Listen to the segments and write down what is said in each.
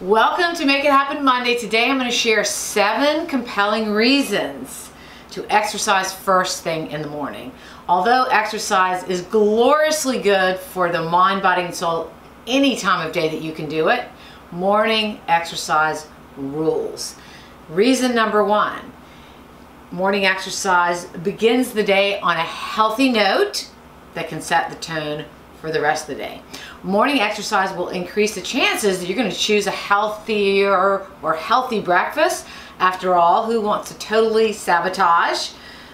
Welcome to Make It Happen Monday. Today I'm going to share 7 compelling reasons to exercise first thing in the morning. Although exercise is gloriously good for the mind, body, and soul any time of day that you can do it, morning exercise rules. Reason number 1, morning exercise begins the day on a healthy note that can set the tone for the rest of the day. Morning exercise will increase the chances that you're going to choose a healthier or healthy breakfast. After all, who wants to totally sabotage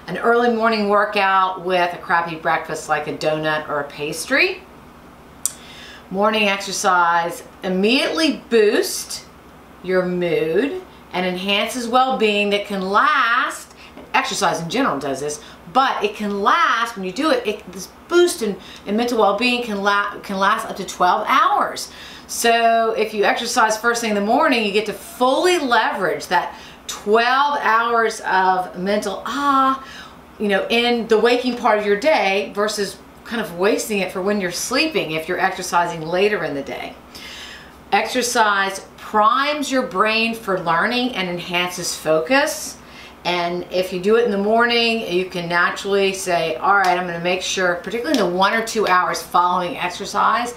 an early morning workout with a crappy breakfast like a donut or a pastry? Morning exercise immediately boosts your mood and enhances well-being that can last. Exercise in general does this, but it can last when you do it. This boost in mental well-being can last up to 12 hours. So if you exercise first thing in the morning, you get to fully leverage that 12 hours of mental in the waking part of your day versus kind of wasting it for when you're sleeping if you're exercising later in the day. Exercise primes your brain for learning and enhances focus. And if you do it in the morning, you can naturally say, all right, I'm going to make sure, particularly in the 1 or 2 hours following exercise,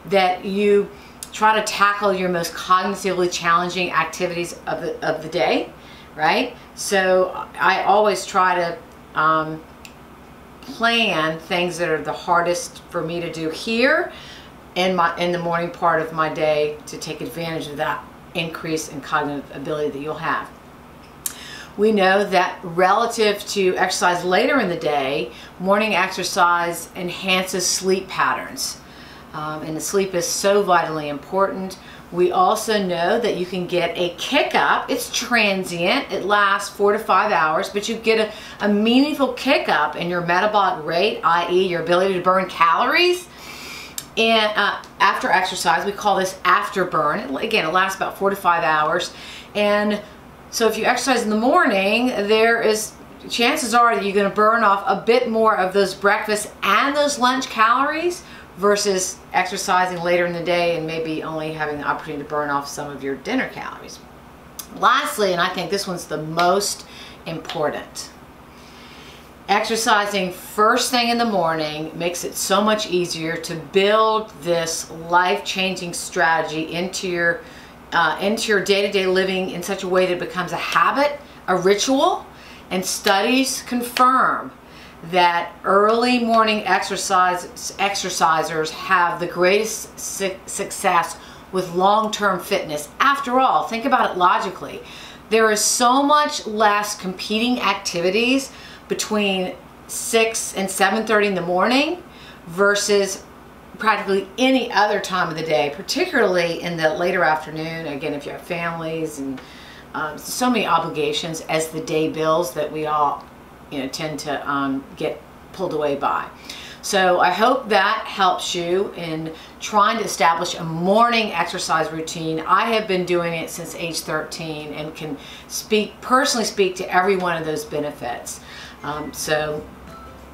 that you try to tackle your most cognitively challenging activities of the day, right? So I always try to plan things that are the hardest for me to do here in the morning part of my day to take advantage of that increase in cognitive ability that you'll have. We know that relative to exercise later in the day, morning exercise enhances sleep patterns. And the sleep is so vitally important. We also know that you can get a kick up. It's transient. It lasts 4 to 5 hours, but you get a meaningful kick up in your metabolic rate, i.e. your ability to burn calories. And after exercise, we call this afterburn. Again, it lasts about 4 to 5 hours. And so if you exercise in the morning, chances are that you're going to burn off a bit more of those breakfast and those lunch calories versus exercising later in the day and maybe only having the opportunity to burn off some of your dinner calories. Lastly, and I think this one's the most important, exercising first thing in the morning makes it so much easier to build this life-changing strategy into your day-to-day living in such a way that it becomes a habit, a ritual. And studies confirm that early morning exercisers have the greatest success with long-term fitness. After all, think about it logically. There is so much less competing activities between 6 and 7:30 in the morning versus practically any other time of the day, particularly in the later afternoon. Again, if you have families and so many obligations as the day builds that we all tend to get pulled away by. So I hope that helps you in trying to establish a morning exercise routine. I have been doing it since age 13 and can personally speak to every one of those benefits. So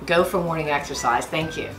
go for morning exercise. Thank you.